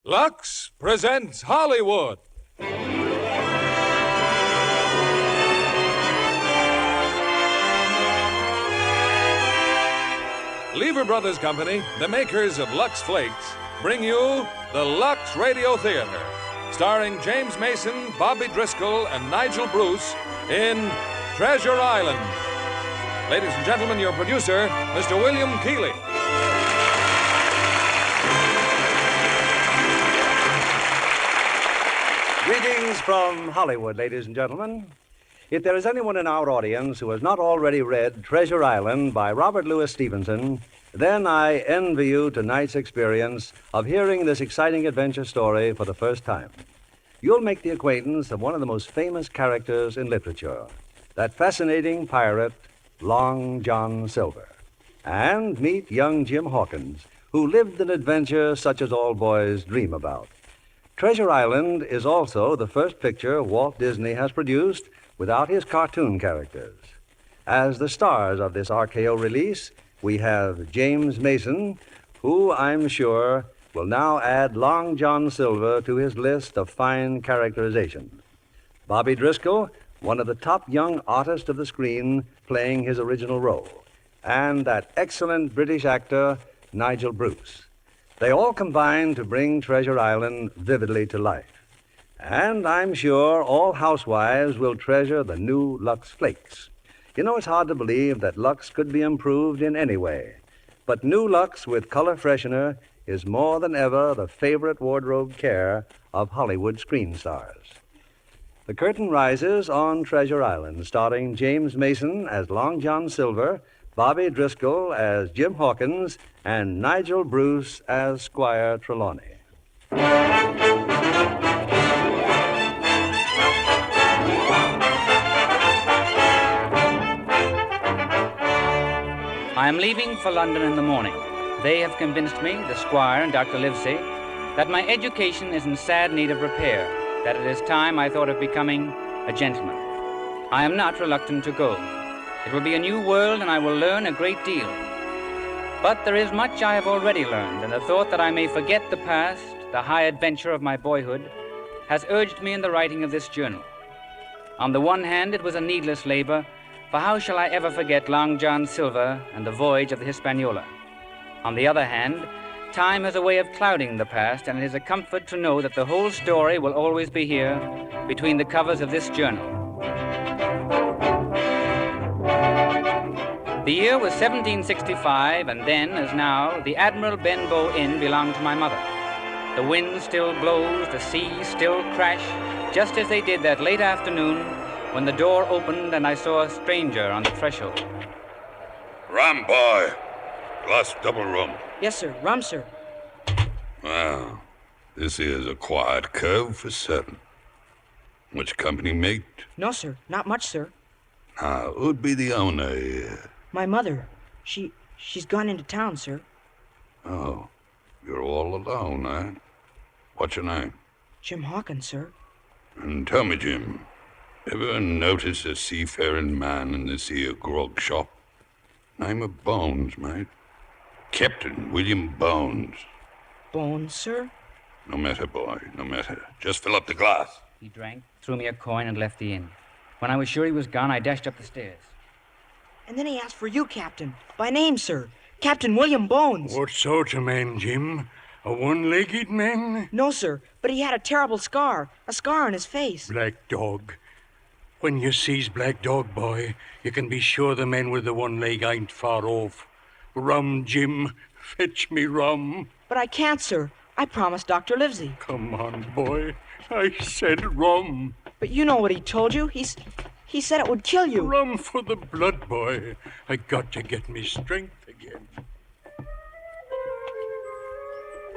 Lux presents Hollywood. Lever Brothers Company, the makers of Lux Flakes, bring you the Lux Radio Theater, starring James Mason, Bobby Driscoll, and Nigel Bruce in Treasure Island. Ladies and gentlemen, your producer, Mr. William Keighley. Greetings from Hollywood, ladies and gentlemen. If there is anyone in our audience who has not already read Treasure Island by Robert Louis Stevenson, then I envy you tonight's experience of hearing this exciting adventure story for the first time. You'll make the acquaintance of one of the most famous characters in literature, that fascinating pirate, Long John Silver, and meet young Jim Hawkins, who lived an adventure such as all boys dream about. Treasure Island is also the first picture Walt Disney has produced without his cartoon characters. As the stars of this RKO release, we have James Mason, who I'm sure will now add Long John Silver to his list of fine characterizations. Bobby Driscoll, one of the top young artists of the screen, playing his original role. And that excellent British actor, Nigel Bruce. They all combine to bring Treasure Island vividly to life. And I'm sure all housewives will treasure the new Lux Flakes. You know, it's hard to believe that Lux could be improved in any way. But new Lux with color freshener is more than ever the favorite wardrobe care of Hollywood screen stars. The curtain rises on Treasure Island, starring James Mason as Long John Silver, Bobby Driscoll as Jim Hawkins, and Nigel Bruce as Squire Trelawney. I am leaving for London in the morning. They have convinced me, the Squire and Dr. Livesey, that my education is in sad need of repair, that it is time I thought of becoming a gentleman. I am not reluctant to go. It will be a new world, and I will learn a great deal. But there is much I have already learned, and the thought that I may forget the past, the high adventure of my boyhood, has urged me in the writing of this journal. On the one hand, it was a needless labor, for how shall I ever forget Long John Silver and the voyage of the Hispaniola? On the other hand, time has a way of clouding the past, and it is a comfort to know that the whole story will always be here between the covers of this journal. The year was 1765, and then, as now, the Admiral Benbow Inn belonged to my mother. The wind still blows, the seas still crash, just as they did that late afternoon when the door opened and I saw a stranger on the threshold. Rum, boy. Glass double rum. Yes, sir. Rum, sir. Well, this is a quiet cove for certain. Much company, mate? No, sir. Not much, sir. Now, who'd be the owner here? My mother. She's gone into town, sir. Oh, you're all alone, eh? What's your name? Jim Hawkins, sir. And tell me, Jim, ever notice a seafaring man in this here grog shop? Name of Bones, mate. Captain William Bones. Bones, sir? No matter, boy, no matter. Just fill up the glass. He drank, threw me a coin, and left the inn. When I was sure he was gone, I dashed up the stairs. And then he asked for you, Captain. By name, sir. Captain William Bones. What sort of man, Jim? A one-legged man? No, sir, but he had a terrible scar. A scar on his face. Black Dog. When you sees Black Dog, boy, you can be sure the man with the one leg ain't far off. Rum, Jim. Fetch me rum. But I can't, sir. I promised Dr. Livesey. Come on, boy. I said rum. But you know what he told you. He said it would kill you. Rum for the blood, boy. I got to get me strength again.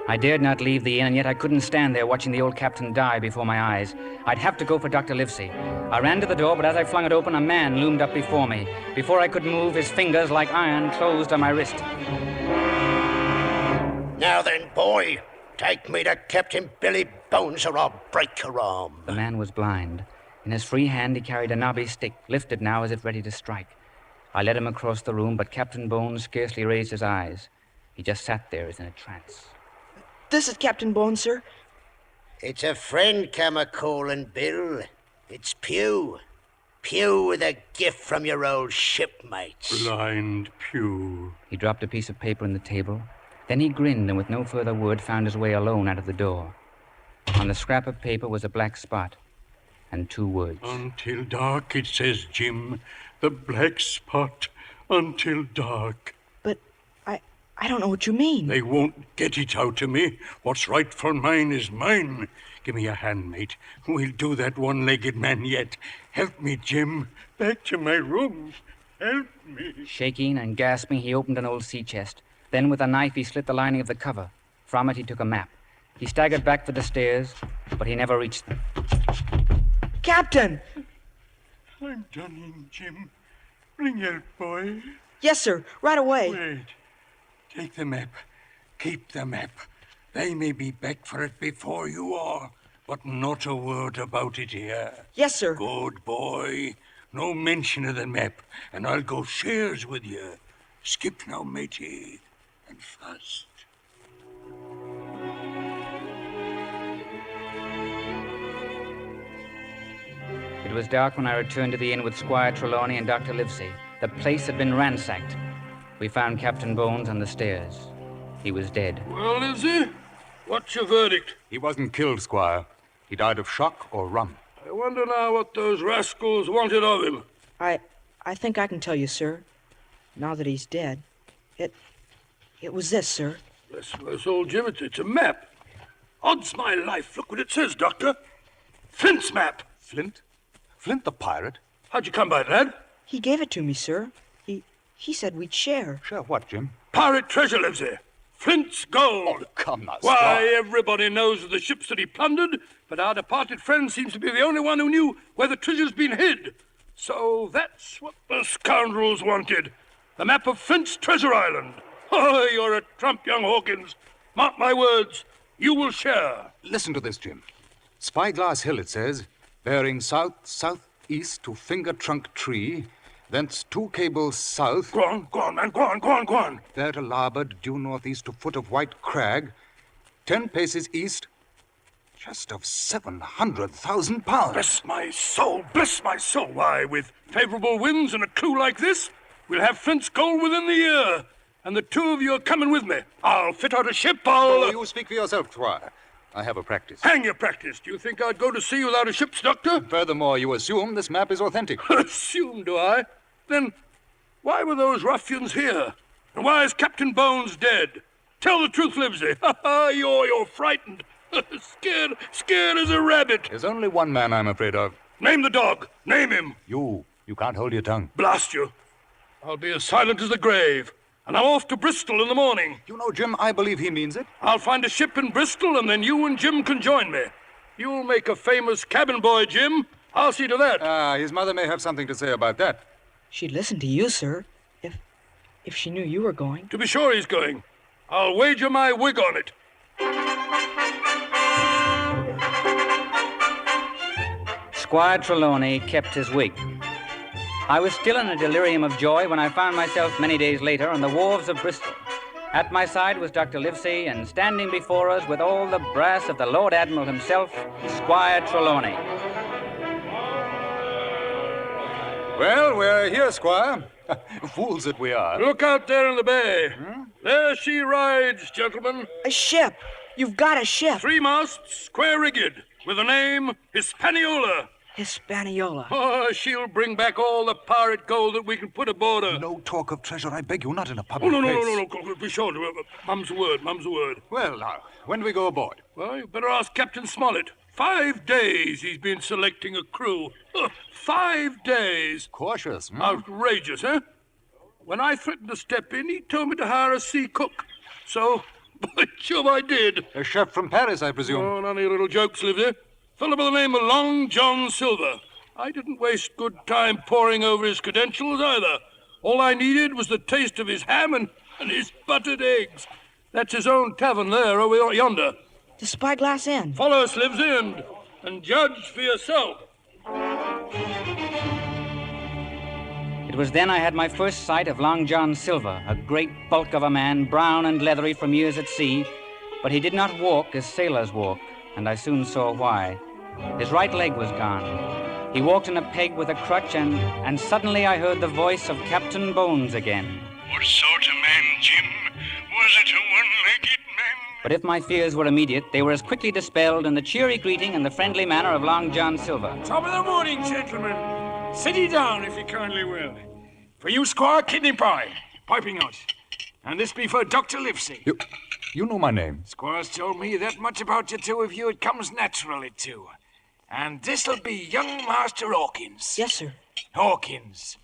I dared not leave the inn, and yet I couldn't stand there watching the old captain die before my eyes. I'd have to go for Dr. Livesey. I ran to the door, but as I flung it open, a man loomed up before me. Before I could move, his fingers, like iron, closed on my wrist. Now then, boy, take me to Captain Billy Bones or I'll break your arm. The man was blind. In his free hand, he carried a knobby stick, lifted now as if ready to strike. I led him across the room, but Captain Bones scarcely raised his eyes. He just sat there as in a trance. This is Captain Bones, sir. It's a friend come a-calling, Bill. It's Pew. Pew with a gift from your old shipmates. Blind Pew. He dropped a piece of paper on the table. Then he grinned and with no further word found his way alone out of the door. On the scrap of paper was a black spot and 2 words. Until dark, it says, Jim. The black spot. Until dark. But I don't know what you mean. They won't get it out of me. What's right for mine is mine. Give me a hand, mate. We'll do that one-legged man yet. Help me, Jim. Back to my room. Help me. Shaking and gasping, he opened an old sea chest. Then with a knife, he slit the lining of the cover. From it, he took a map. He staggered back for the stairs, but he never reached them. Captain! I'm done in, Jim. Bring help, boy. Yes, sir. Right away. Wait. Take the map. Keep the map. They may be back for it before you are, but not a word about it here. Yes, sir. Good boy. No mention of the map, and I'll go shares with you. Skip now, matey, and fast. It was dark when I returned to the inn with Squire Trelawney and Dr. Livesey. The place had been ransacked. We found Captain Bones on the stairs. He was dead. Well, Livesey, what's your verdict? He wasn't killed, Squire. He died of shock or rum. I wonder now what those rascals wanted of him. I think I can tell you, sir. Now that he's dead. It was this, sir. Bless old Jim, it's a map. Odds my life, look what it says, Doctor. Flint's map. Flint? Flint the pirate? How'd you come by it, lad? He gave it to me, sir. He said we'd share. Share what, Jim? Pirate treasure, Livesey. Flint's gold. Oh, come now, Why, Squire. everybody knows of the ships that he plundered, but our departed friend seems to be the only one who knew where the treasure's been hid. So that's what the scoundrels wanted. The map of Flint's treasure island. Oh, you're a trump, young Hawkins. Mark my words, you will share. Listen to this, Jim. Spyglass Hill, it says, bearing south-southeast to Finger Trunk Tree, thence 2 cables south. Go on, man, go on. There to larboard, due northeast to foot of White Crag, 10 paces east, just of 700,000 pounds. Bless my soul. Why, with favorable winds and a clue like this, we'll have Flint's gold within the year. And the 2 of you are coming with me. I'll fit out a ship, Oh, you speak for yourself, Squire. I have a practice. Hang your practice. Do you think I'd go to sea without a ship's doctor? Furthermore, you assume this map is authentic. Assume, do I? Then why were those ruffians here? And why is Captain Bones dead? Tell the truth, Livesey. You're frightened. Scared as a rabbit. There's only one man I'm afraid of. Name the dog. Name him. You can't hold your tongue. Blast you. I'll be as silent as the grave. And I'm off to Bristol in the morning. You know, Jim, I believe he means it. I'll find a ship in Bristol, and then you and Jim can join me. You'll make a famous cabin boy, Jim. I'll see to that. His mother may have something to say about that. She'd listen to you, sir, if she knew you were going. To be sure he's going. I'll wager my wig on it. Squire Trelawney kept his wig. I was still in a delirium of joy when I found myself many days later on the wharves of Bristol. At my side was Dr. Livesey, and standing before us with all the brass of the Lord Admiral himself, Squire Trelawney. Well, we're here, Squire. Fools that we are. Look out there in the bay. There she rides, gentlemen. A ship. You've got a ship. 3 masts, square-rigged, with the name Hispaniola. Hispaniola. Oh, she'll bring back all the pirate gold that we can put aboard her. No talk of treasure, I beg you, not in a public No. place. Be sure to. Mum's a word. Well, now, when do we go aboard? Well, you better ask Captain Smollett. 5 days he's been selecting a crew. 5 days. Cautious, Outrageous, eh? When I threatened to step in, he told me to hire a sea cook. So, by Jove, I did. A chef from Paris, I presume. Oh, none of your little jokes, Livesey. Fellow by the name of Long John Silver. I didn't waste good time poring over his credentials either. All I needed was the taste of his ham and his buttered eggs. That's his own tavern there over yonder. The Spyglass Inn. Follow us, Livesey, and judge for yourself. It was then I had my first sight of Long John Silver, a great bulk of a man, brown and leathery from years at sea, But he did not walk as sailors walk, and I soon saw why. His right leg was gone. He walked in a peg with a crutch, and suddenly I heard the voice of Captain Bones again. What sort of man, Jim? Was it a one-legged man? But if my fears were immediate, they were as quickly dispelled in the cheery greeting and the friendly manner of Long John Silver. Top of the morning, gentlemen. Sit ye down, if you kindly will. For you, Squire, kidney pie, piping out. And this be for Dr. Livesey. You know my name. Squire's told me that much about you two of you, it comes naturally to. And this'll be young Master Hawkins. Yes, sir. Hawkins.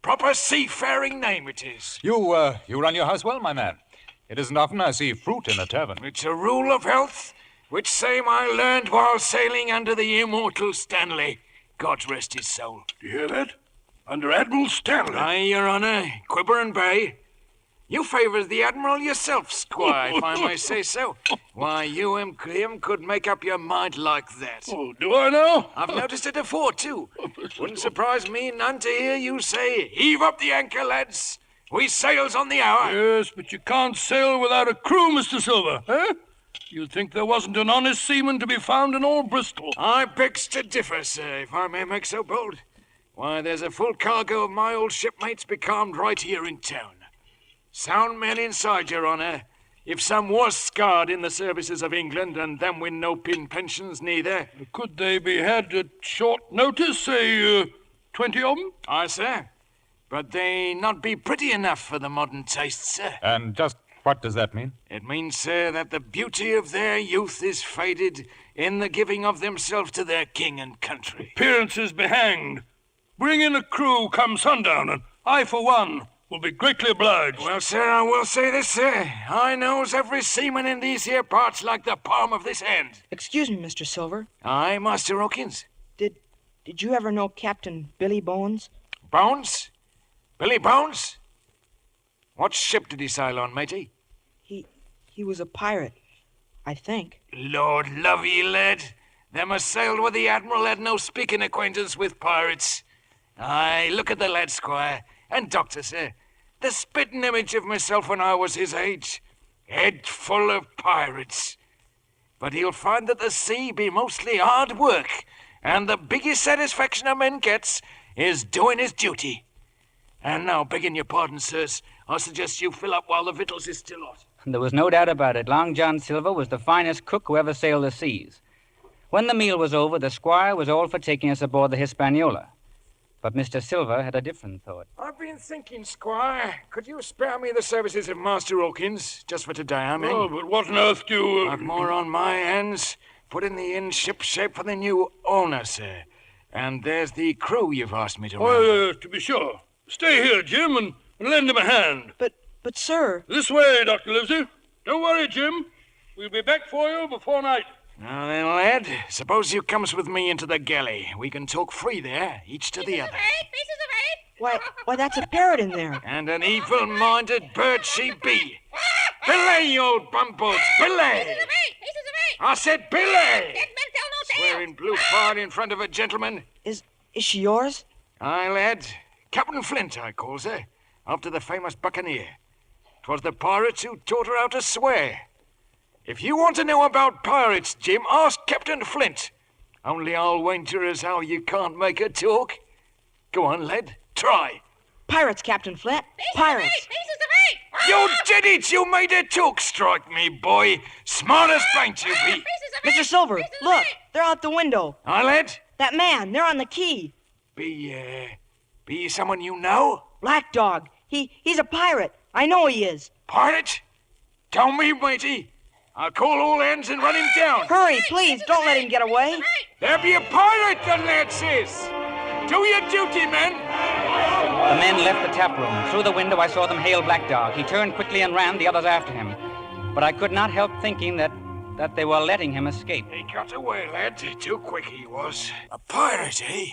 Proper seafaring name it is. You run your house well, my man. It isn't often I see fruit in a tavern. It's a rule of health, which same I learned while sailing under the immortal Stanley. God rest his soul. Do you hear that? Under Admiral Stanley. Aye, Your Honor. Quiver Bay. You favours the Admiral yourself, Squire, if I may say so. Why, you him could make up your mind like that. Oh, do I now? I've noticed it afore, too. Wouldn't surprise me none to hear you say, heave up the anchor, lads. We sails on the hour. Yes, but you can't sail without a crew, Mr. Silver, eh? You'd think there wasn't an honest seaman to be found in all Bristol. I begs to differ, sir, if I may make so bold. Why, there's a full cargo of my old shipmates becalmed right here in town. Sound men inside, Your Honour. If some was scarred in the services of England, and them with no pin pensions neither. Could they be had at short notice, say, 20 of them? Aye, sir. But they not be pretty enough for the modern taste, sir. And just what does that mean? It means, sir, that the beauty of their youth is faded in the giving of themselves to their king and country. Appearances be hanged. Bring in a crew come sundown, and I, for one, will be greatly obliged. Well, sir, I will say this, sir. I knows every seaman in these here parts like the palm of this hand. Excuse me, Mr. Silver. Aye, Master Hawkins. Did you ever know Captain Billy Bones? Bones? Billy Bones? What ship did he sail on, matey? He was a pirate, I think. Lord love ye, lad. Them as sailed with the Admiral had no speaking acquaintance with pirates. Aye, look at the lad, Squire, and Doctor, sir. The spitting image of myself when I was his age. Head full of pirates. But he'll find that the sea be mostly hard work, and the biggest satisfaction a man gets is doing his duty. And now, begging your pardon, sirs, I suggest you fill up while the victuals is still hot. There was no doubt about it. Long John Silver was the finest cook who ever sailed the seas. When the meal was over, the squire was all for taking us aboard the Hispaniola. But Mr. Silver had a different thought. I've been thinking, Squire, could you spare me the services of Master Hawkins, just for today, I mean? Oh, but what on earth do you... I've more on my hands. Putting the inn ship shape for the new owner, sir. And there's the crew you've asked me to run. Oh, to be sure. Stay here, Jim, and lend him a hand. But sir... This way, Dr. Livesey. Don't worry, Jim. We'll be back for you before night. Now then, lad, suppose you comes with me into the galley. We can talk free there, each to the other. Why, that's a parrot in there. And an evil-minded bird she be. Belay, old bumbles, belay! I said belay! Swearing blue fire in front of a gentleman. Is she yours? Aye, lad. Captain Flint, I calls her, after the famous buccaneer. 'Twas the pirates who taught her how to swear. If you want to know about pirates, Jim, ask Captain Flint. Only I'll wager as how you can't make her talk. Go on, lad, try. Pirates, Captain Flint. Pirates. You did it! You made her talk, strike me, boy. Smart as paint you be. Mr. Silver, look. They're out the window. Aye, lad? That man, they're on the quay. Be someone you know? Black Dog. He's a pirate. I know he is. Pirate? Tell me, matey. I'll call all hands and run him down. Hurry, please. Don't let him get away. There be a pirate, the lad says. Do your duty, men. The men left the tap room. Through the window, I saw them hail Black Dog. He turned quickly and ran, the others after him. But I could not help thinking that they were letting him escape. He got away, lad. Too quick he was. A pirate, eh?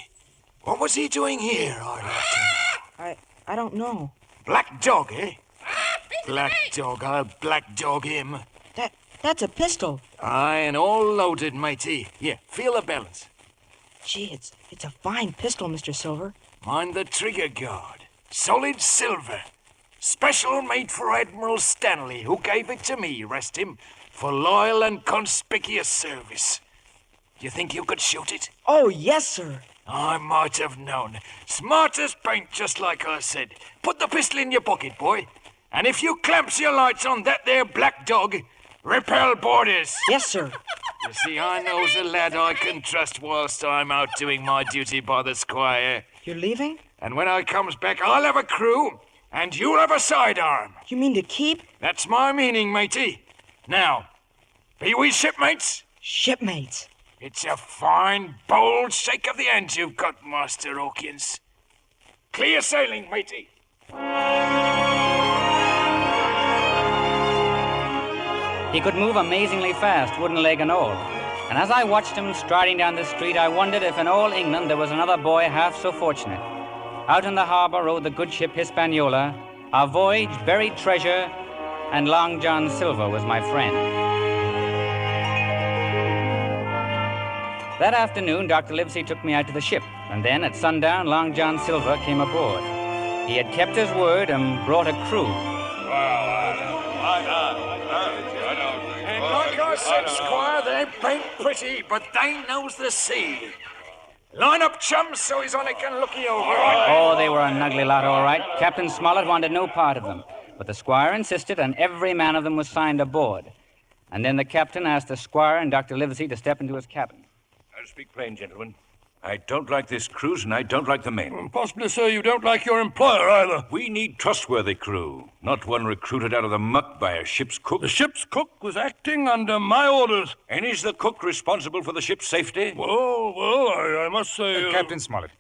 What was he doing here, I'd like to know? I don't know. Black Dog, eh? Black Dog, I'll black dog him. That's a pistol. Aye, and all loaded, matey. Here, feel the balance. Gee, it's a fine pistol, Mr. Silver. Mind the trigger guard. Solid silver. Special made for Admiral Stanley, who gave it to me, rest him, for loyal and conspicuous service. Do you think you could shoot it? Oh, yes, sir. I might have known. Smart as paint, just like I said. Put the pistol in your pocket, boy. And if you clamps your lights on that there black dog, repel boarders. Yes, sir. You see, I knows a lad I can trust whilst I'm out doing my duty by the squire. You're leaving? And when I comes back, I'll have a crew, and you'll have a sidearm. You mean to keep? That's my meaning, matey. Now, be we shipmates? Shipmates. It's a fine, bold shake of the hand you've got, Master Hawkins. Clear sailing, matey. He could move amazingly fast, wooden leg and all. And as I watched him striding down the street, I wondered if in all England there was another boy half so fortunate. Out in the harbor rode the good ship Hispaniola. Our voyage, buried treasure, and Long John Silver was my friend. That afternoon, Dr. Livesey took me out to the ship, and then at sundown, Long John Silver came aboard. He had kept his word and brought a crew. And like I said, Squire, they ain't pretty, but they knows the sea. Line up, chums, so his honor can look you over. Oh, they were an ugly lot, all right. Captain Smollett wanted no part of them, but the squire insisted, and every man of them was signed aboard. And then the captain asked the squire and Dr. Livesey to step into his cabin. I'll speak plain, gentlemen. I don't like this cruise, and I don't like the men. Possibly, sir, you don't like your employer either. We need trustworthy crew, not one recruited out of the muck by a ship's cook. The ship's cook was acting under my orders. And is the cook responsible for the ship's safety? Well, I must say... Captain Smollett,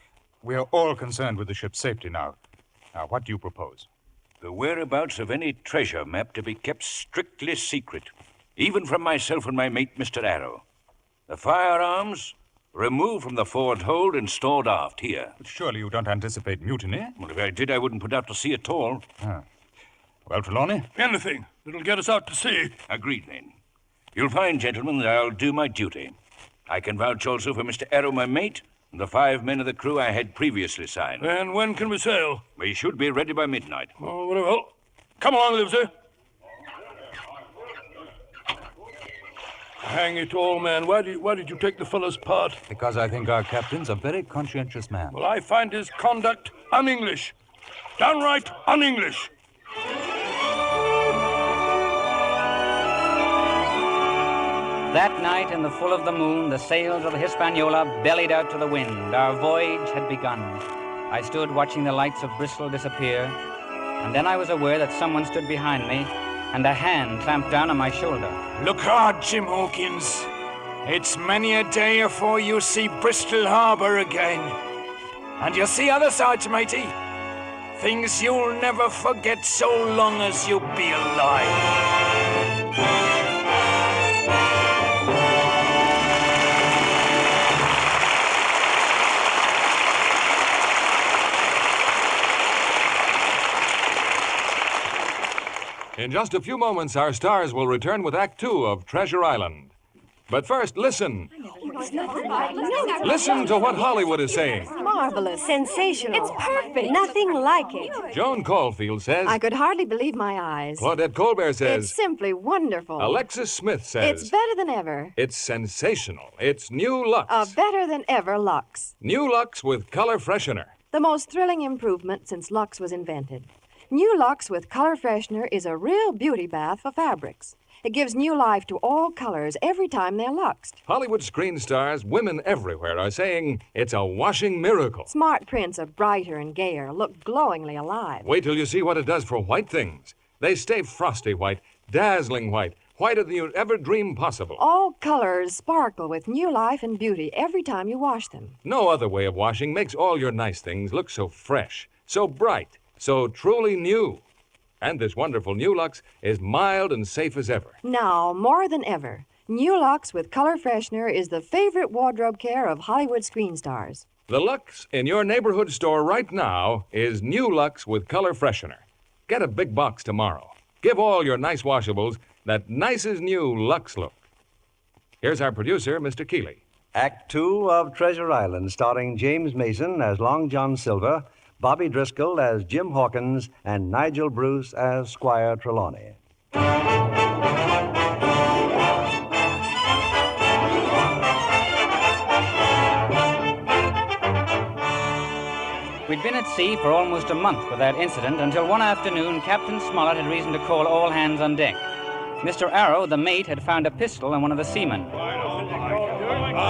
we are all concerned with the ship's safety now. Now, what do you propose? The whereabouts of any treasure map to be kept strictly secret, even from myself and my mate, Mr. Arrow. The firearms... removed from the forward hold and stored aft here. But surely you don't anticipate mutiny? Well, if I did, I wouldn't put out to sea at all. Ah. Well, Trelawney? Anything that'll get us out to sea. Agreed, then. You'll find, gentlemen, that I'll do my duty. I can vouch also for Mr. Arrow, my mate, and the 5 men of the crew I had previously signed. And when can we sail? We should be ready by midnight. Oh, very well. Come along, Livesey. Hang it all, man. Why did you take the fellow's part? Because I think our captain's a very conscientious man. Well, I find his conduct un-English. Downright un-English. That night, in the full of the moon, the sails of the Hispaniola bellied out to the wind. Our voyage had begun. I stood watching the lights of Bristol disappear, and then I was aware that someone stood behind me, and a hand clamped down on my shoulder. Look hard, Jim Hawkins. It's many a day afore you see Bristol Harbour again. And you'll see other sides, matey. Things you'll never forget so long as you be alive. In just a few moments, our stars will return with Act 2 of Treasure Island. But first, listen. Listen to what Hollywood is saying. Marvelous, sensational. It's perfect. Nothing like it. Joan Caulfield says... I could hardly believe my eyes. Claudette Colbert says... It's simply wonderful. Alexis Smith says... It's better than ever. It's sensational. It's new Lux. A better than ever Lux. New Lux with color freshener. The most thrilling improvement since Lux was invented. New Lux with color freshener is a real beauty bath for fabrics. It gives new life to all colors every time they're luxed. Hollywood screen stars, women everywhere, are saying it's a washing miracle. Smart prints are brighter and gayer, look glowingly alive. Wait till you see what it does for white things. They stay frosty white, dazzling white, whiter than you'd ever dream possible. All colors sparkle with new life and beauty every time you wash them. No other way of washing makes all your nice things look so fresh, so bright, so truly new. And this wonderful New Lux is mild and safe as ever. Now, more than ever, New Lux with color freshener is the favorite wardrobe care of Hollywood screen stars. The Lux in your neighborhood store right now is New Lux with color freshener. Get a big box tomorrow. Give all your nice washables that nice as new Lux look. Here's our producer, Mr. Keeley. Act 2 of Treasure Island, starring James Mason as Long John Silver, Bobby Driscoll as Jim Hawkins, and Nigel Bruce as Squire Trelawney. We'd been at sea for almost a month without incident until one afternoon Captain Smollett had reason to call all hands on deck. Mr. Arrow, the mate, had found a pistol in one of the seamen.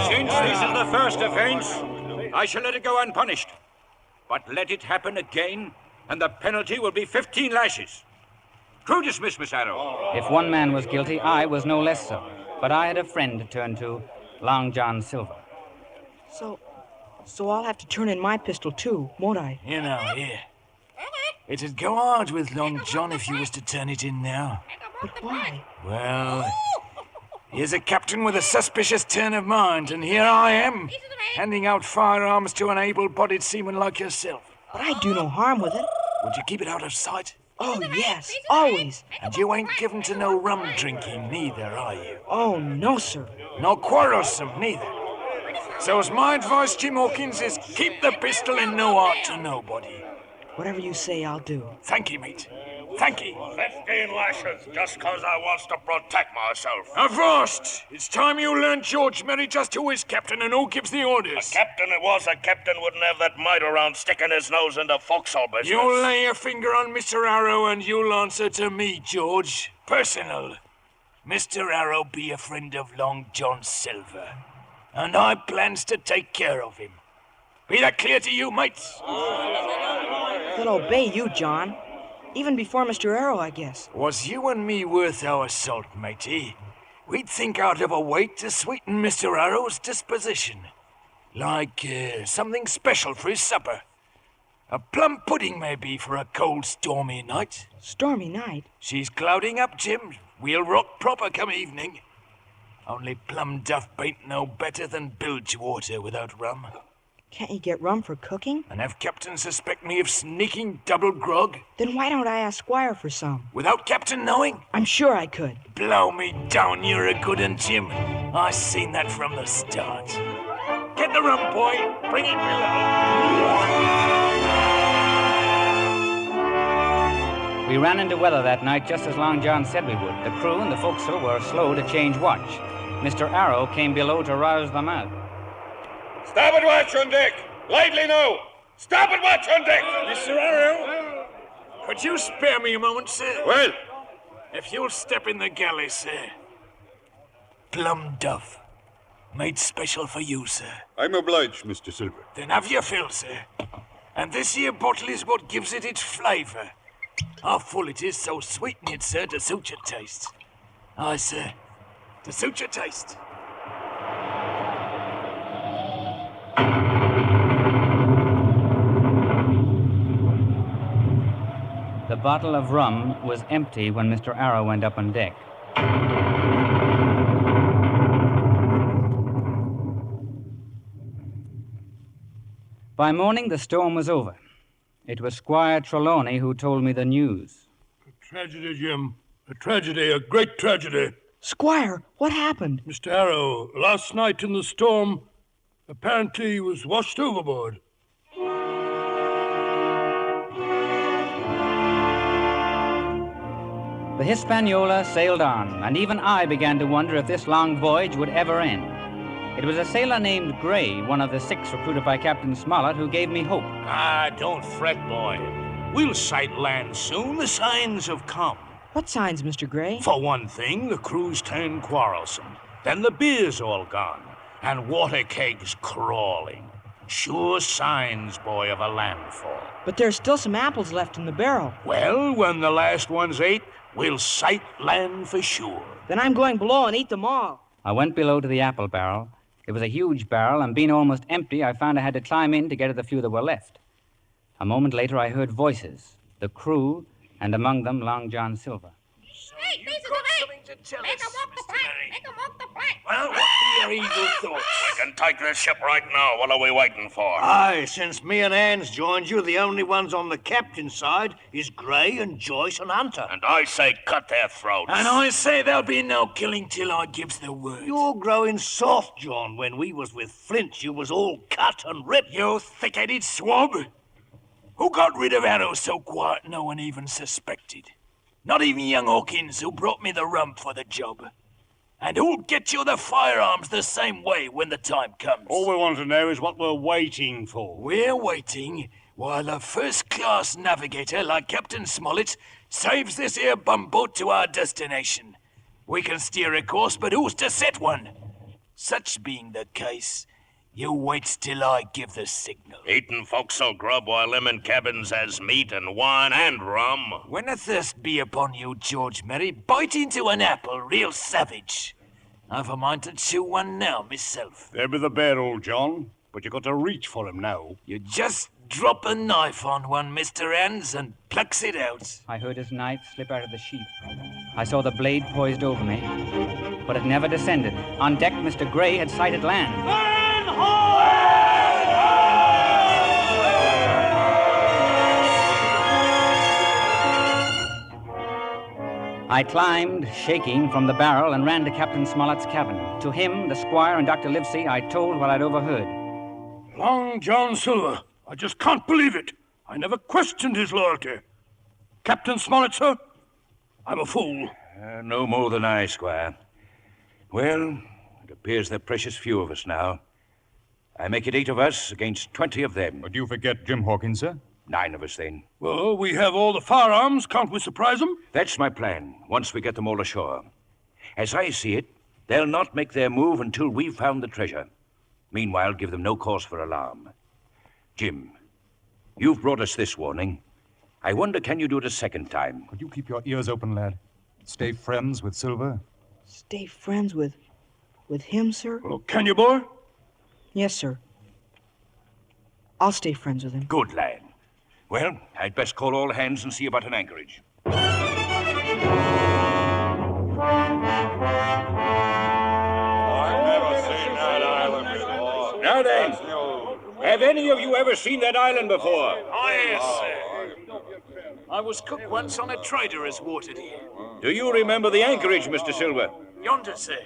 Since this is the first offense, I shall let it go unpunished. But let it happen again, and the penalty will be 15 lashes. True dismiss, Miss Arrow. If one man was guilty, I was no less so. But I had a friend to turn to, Long John Silver. So I'll have to turn in my pistol, too, won't I? You know, yeah. It'd go hard with Long John if you was to turn it in now. But why? Well, here's a captain with a suspicious turn of mind, and here I am, handing out firearms to an able-bodied seaman like yourself. But I'd do no harm with it. Would you keep it out of sight? Oh, yes, always. And you ain't given to no rum drinking, neither, are you? Oh, no, sir. No quarrelsome, neither. So's my advice, Jim Hawkins, is keep the pistol and no heart to nobody. Whatever you say, I'll do. Thank you, mate. Thank you. 15 lashes, just 'cause I wants to protect myself. Avast! It's time you learned George Merry just who is captain and who gives the orders. A captain wouldn't have that mite around sticking his nose into forecastle business. You'll lay your finger on Mr. Arrow and you'll answer to me, George. Personal. Mr. Arrow be a friend of Long John Silver, and I plans to take care of him. Be that clear to you, mates? He'll obey you, John. Even before Mr. Arrow, I guess. Was you and me worth our salt, matey? We'd think out of a way to sweeten Mr. Arrow's disposition. Like something special for his supper. A plum pudding, maybe, for a cold, stormy night. Stormy night? She's clouding up, Jim. We'll rock proper come evening. Only plum duff ain't no better than bilge water without rum. Can't you get rum for cooking? And have Captain suspect me of sneaking double grog? Then why don't I ask Squire for some? Without Captain knowing? I'm sure I could. Blow me down, you're a good un, Jim. I seen that from the start. Get the rum, boy. Bring it below. We ran into weather that night just as Long John said we would. The crew and the forecastle were slow to change watch. Mr. Arrow came below to rouse them out. Starboard watch on deck! Lightly now! Starboard watch on deck! Mr. Arrow, could you spare me a moment, sir? Well? If you'll step in the galley, sir. Plum duff. Made special for you, sir. I'm obliged, Mr. Silver. Then have your fill, sir. And this here bottle is what gives it its flavour. How full it is, so sweeten it, sir, to suit your taste. Aye, sir, to suit your taste. The bottle of rum was empty when Mr. Arrow went up on deck. By morning, the storm was over. It was Squire Trelawney who told me the news. A tragedy, Jim. A tragedy, a great tragedy. Squire, what happened? Mr. Arrow, last night in the storm, apparently he was washed overboard. The Hispaniola sailed on, and even I began to wonder if this long voyage would ever end. It was a sailor named Gray, one of the 6 recruited by Captain Smollett, who gave me hope. Ah, don't fret, boy. We'll sight land soon. The signs have come. What signs, Mr. Gray? For one thing, the crew's turned quarrelsome. Then the beer's all gone, and water kegs crawling. Sure signs, boy, of a landfall. But there's still some apples left in the barrel. Well, when the last one's ate, we'll sight land for sure. Then I'm going below and eat them all. I went below to the apple barrel. It was a huge barrel, and being almost empty, I found I had to climb in to get at the few that were left. A moment later, I heard voices, the crew, and among them, Long John Silver. Hey, you've got something to tell us, Mr. Merry. Well, what be your evil thoughts? We can take this ship right now. What are we waiting for? Aye, since me and Anne's joined you, the only ones on the captain's side is Gray and Joyce and Hunter. And I say cut their throats. And I say there'll be no killing till I gives the word. You're growing soft, John. When we was with Flint, you was all cut and ripped. You thick-headed swab. Who got rid of Arrow so quiet no one even suspected? Not even young Hawkins, who brought me the rum for the job. And who'll get you the firearms the same way when the time comes? All we want to know is what we're waiting for. We're waiting while a first-class navigator like Captain Smollett saves this here bumboat to our destination. We can steer a course, but who's to set one? Such being the case, you wait till I give the signal. Eatin' forecastle grub while them in cabins has meat and wine and rum. When a thirst be upon you, George Merry, bite into an apple real savage. I've a mind to chew one now, myself. There be the bear, old John, but you got to reach for him now. You just drop a knife on one, Mr. Hands, and plucks it out. I heard his knife slip out of the sheath. I saw the blade poised over me, but it never descended. On deck, Mr. Gray had sighted land. I climbed, shaking, from the barrel and ran to Captain Smollett's cabin. To him, the squire, and Dr. Livesey, I told what I'd overheard. Long John Silver. I just can't believe it. I never questioned his loyalty. Captain Smollett, sir? I'm a fool. No more than I, Squire. Well, it appears there are precious few of us now. I make it 8 of us against 20 of them. But you forget Jim Hawkins, sir? 9 of us, then. Well, we have all the firearms. Can't we surprise them? That's my plan, once we get them all ashore. As I see it, they'll not make their move until we've found the treasure. Meanwhile, give them no cause for alarm. Jim, you've brought us this warning. I wonder, can you do it a second time? Could you keep your ears open, lad? Stay friends with Silver? Stay friends with him, sir? Well, can you, boy? Yes, sir. I'll stay friends with him. Good lad. Well, I'd best call all hands and see about an anchorage. I've never seen that island before. Now then, have any of you ever seen that island before? Oh, yes, sir. I was cook once on a trader as watered here. Do you remember the anchorage, Mr. Silver? Yonder, sir.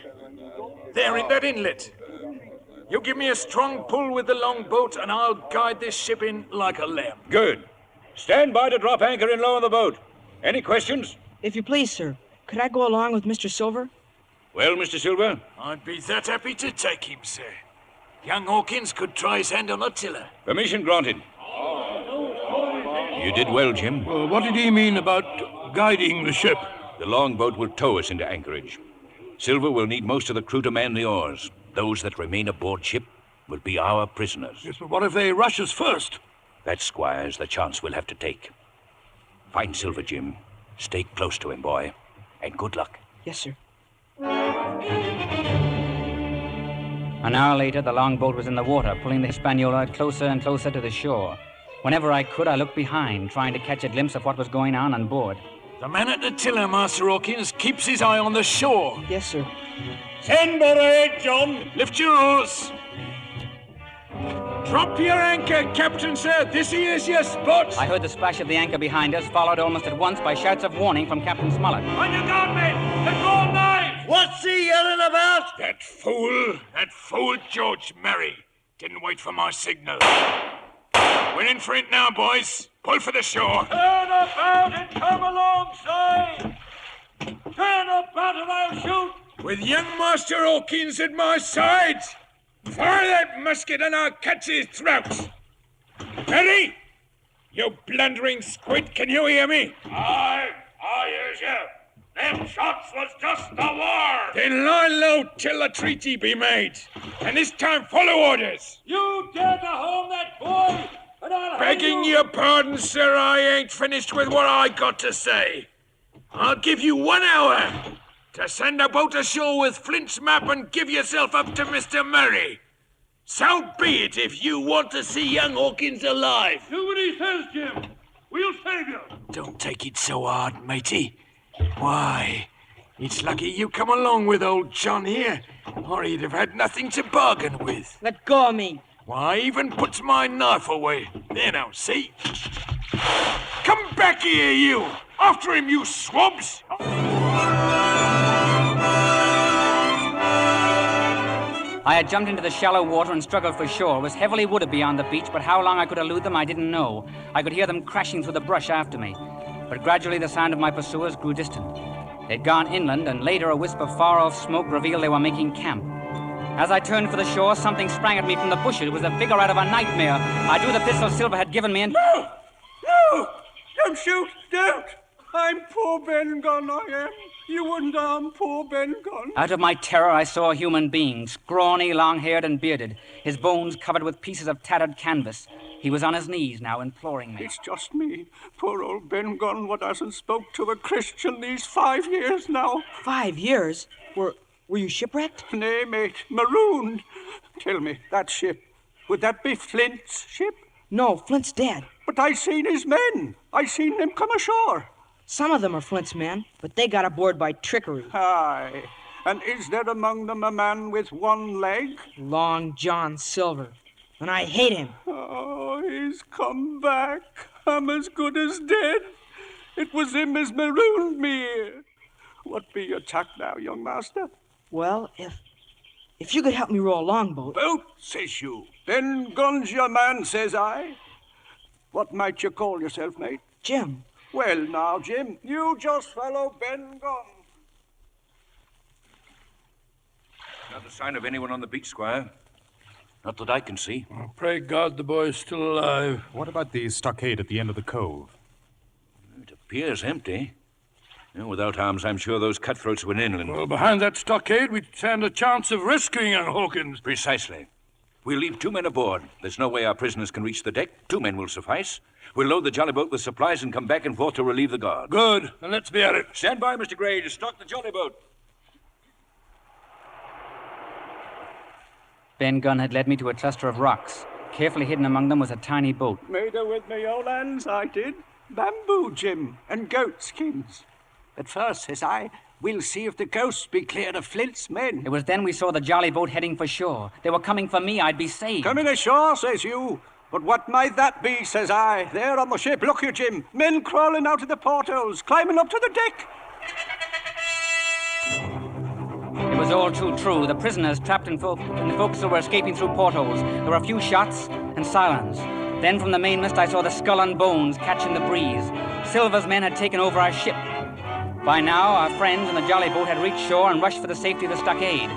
There in that inlet. You give me a strong pull with the longboat, and I'll guide this ship in like a lamb. Good. Stand by to drop anchor in low on the boat. Any questions? If you please, sir, could I go along with Mr. Silver? Well, Mr. Silver? I'd be that happy to take him, sir. Young Hawkins could try his hand on a tiller. Permission granted. You did well, Jim. What did he mean about guiding the ship? The longboat will tow us into anchorage. Silver will need most of the crew to man the oars. Those that remain aboard ship will be our prisoners. Yes, but what if they rush us first? That, Squire, is the chance we'll have to take. Find Silver, Jim. Stay close to him, boy. And good luck. Yes, sir. An hour later, the longboat was in the water, pulling the Hispaniola closer and closer to the shore. Whenever I could, I looked behind, trying to catch a glimpse of what was going on board. The man at the tiller, Master Hawkins, keeps his eye on the shore. Yes, sir. Send her ahead, John. Lift your oars. Drop your anchor, Captain, sir. This here's your spot. I heard the splash of the anchor behind us, followed almost at once by shouts of warning from Captain Smollett. On your guard, men! The gold knife! What's he yelling about? That fool George Merry. Didn't wait for my signal. We're in for it now, boys. Pull for the shore. Turn about and come alongside! Turn about and I'll shoot! With young Master Hawkins at my side. Fire that musket and I'll catch his throat. Merry! You blundering squid, can you hear me? I hears you. Them shots was just the war. Then lie low till the treaty be made. And this time follow orders. You dare to harm that boy, and I'll Begging your pardon, sir, I ain't finished with what I got to say. I'll give you 1 hour to send a boat ashore with Flint's map and give yourself up to Mr. Murray. So be it if you want to see young Hawkins alive. Do what he says, Jim. We'll save you. Don't take it so hard, matey. Why, it's lucky you come along with old John here, or he'd have had nothing to bargain with. Let go of me. Why, even puts my knife away. There now, see? Come back here, you! After him, you swabs! I had jumped into the shallow water and struggled for shore. It was heavily wooded beyond the beach, but how long I could elude them, I didn't know. I could hear them crashing through the brush after me. But gradually the sound of my pursuers grew distant. They'd gone inland, and later a wisp of far-off smoke revealed they were making camp. As I turned for the shore, something sprang at me from the bushes. It was the figure out of a nightmare. I drew the pistol Silver had given me and... No! No! Don't shoot! Don't! I'm poor Ben Gunn, I am. You wouldn't harm poor Ben Gunn. Out of my terror, I saw a human being, scrawny, long-haired and bearded, his bones covered with pieces of tattered canvas. He was on his knees now, imploring me. It's just me, poor old Ben Gunn, what hasn't spoke to a Christian these 5 years now. 5 years? Were you shipwrecked? Nay, mate, marooned. Tell me, that ship, would that be Flint's ship? No, Flint's dead. But I seen his men. I seen them come ashore. Some of them are Flint's men, but they got aboard by trickery. Aye. And is there among them a man with one leg? Long John Silver. And I hate him. Oh, he's come back. I'm as good as dead. It was him as marooned me. What be your tack now, young master? Well, if you could help me row a longboat. Boat, says you. Ben Gunn's your man, says I. What might you call yourself, mate? Jim. Well, now, Jim, you just follow Ben Gunn. Not a sign of anyone on the beach, Squire. Not that I can see. Oh, pray God the boy's still alive. What about the stockade at the end of the cove? It appears empty. Without arms, I'm sure those cutthroats went inland. Well, behind that stockade, we'd stand a chance of rescuing young Hawkins. Precisely. We'll leave 2 men aboard. There's no way our prisoners can reach the deck. 2 men will suffice. We'll load the jolly boat with supplies and come back and forth to relieve the guard. Good. Then let's be at it. Stand by, Mr. Gray, to stock the jolly boat. Ben Gunn had led me to a cluster of rocks. Carefully hidden among them was a tiny boat. Made her with me old hands, I did. Bamboo, Jim, and goat skins. But first, says I, we'll see if the ghosts be cleared of Flint's men. It was then we saw the jolly boat heading for shore. They were coming for me. I'd be saved. Coming ashore, says you. But what might that be, says I? There on the ship, look here, Jim. Men crawling out of the portholes, climbing up to the deck. It was all too true. The prisoners trapped in the forecastle were escaping through portholes. There were a few shots and silence. Then from the mainmast I saw the skull and bones catching the breeze. Silver's men had taken over our ship. By now, our friends in the jolly boat had reached shore and rushed for the safety of the stockade.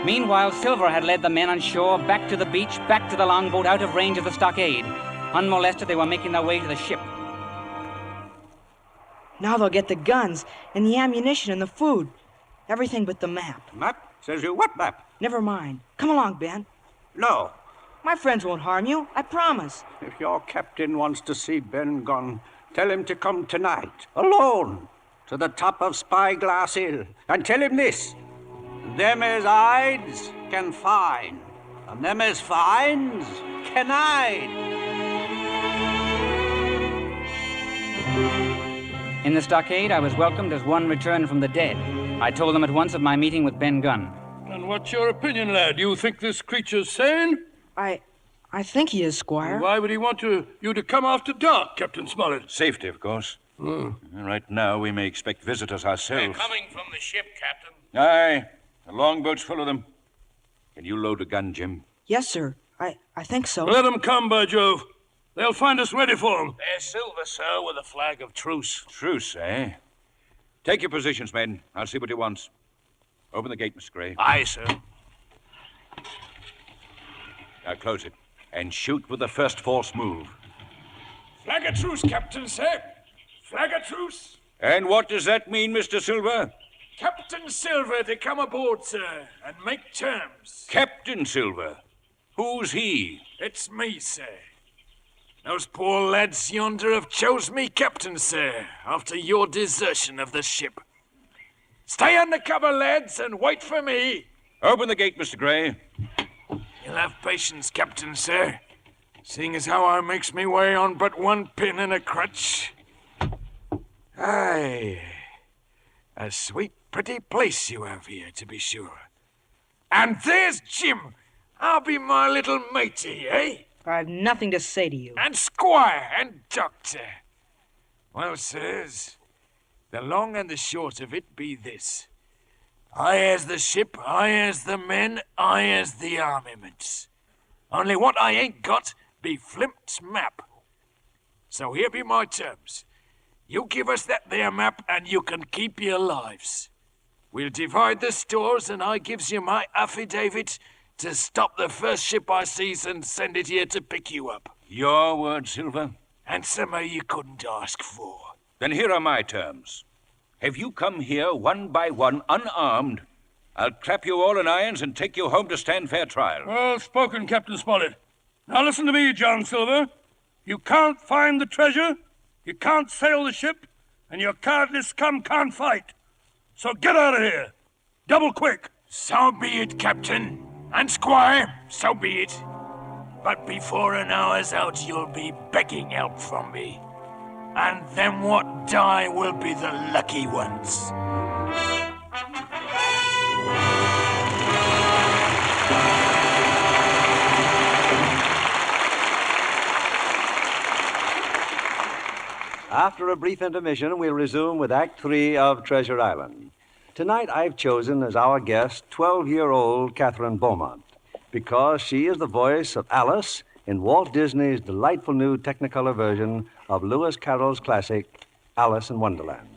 Meanwhile, Silver had led the men on shore, back to the beach, back to the longboat, out of range of the stockade. Unmolested, they were making their way to the ship. Now they'll get the guns and the ammunition and the food. Everything but the map. Map? Says you, what map? Never mind. Come along, Ben. No. My friends won't harm you, I promise. If your captain wants to see Ben Gunn, tell him to come tonight, alone, to the top of Spyglass Hill, and tell him this. Them as hides can find, and them as finds can hide. In the stockade, I was welcomed as one returned from the dead. I told them at once of my meeting with Ben Gunn. And what's your opinion, lad? Do you think this creature's sane? I think he is, Squire. Why would he want you to come after dark, Captain Smollett? Safety, of course. Right now, we may expect visitors ourselves. They're coming from the ship, Captain. Aye. The longboat's full of them. Can you load a gun, Jim? Yes, sir. I think so. Let them come, by Jove. They'll find us ready for them. There's Silver, sir, with a flag of truce. Truce, eh? Take your positions, men. I'll see what he wants. Open the gate, Mr. Gray. Aye, sir. Now close it. And shoot with the first force move. Flag of truce, Captain, sir. Flag of truce. And what does that mean, Mr. Silver? Captain Silver to come aboard, sir, and make terms. Captain Silver? Who's he? It's me, sir. Those poor lads yonder have chose me captain, sir, after your desertion of the ship. Stay under cover, lads, and wait for me. Open the gate, Mr. Gray. You'll have patience, Captain, sir, seeing as how I makes me way on but one pin and a crutch. Aye, a sweet, pretty place you have here, to be sure. And there's Jim. I'll be my little matey, eh? I have nothing to say to you. And Squire and Doctor. Well, sirs, the long and the short of it be this. I has the ship, I has the men, I has the armaments. Only what I ain't got be Flint's map. So here be my terms. You give us that there map and you can keep your lives. We'll divide the stores, and I gives you my affidavit to stop the first ship I sees and send it here to pick you up. Your word, Silver? Handsomer you couldn't ask for. Then here are my terms. Have you come here one by one, unarmed, I'll clap you all in irons and take you home to stand fair trial. Well spoken, Captain Smollett. Now listen to me, John Silver. You can't find the treasure, you can't sail the ship, and your cardless scum can't fight. So get out of here. Double quick. So be it, Captain. And Squire, so be it. But before an hour's out, you'll be begging help from me. And them what die will be the lucky ones. After a brief intermission, we'll resume with Act 3 of Treasure Island. Tonight, I've chosen as our guest 12-year-old Catherine Beaumont because she is the voice of Alice in Walt Disney's delightful new Technicolor version of Lewis Carroll's classic, Alice in Wonderland.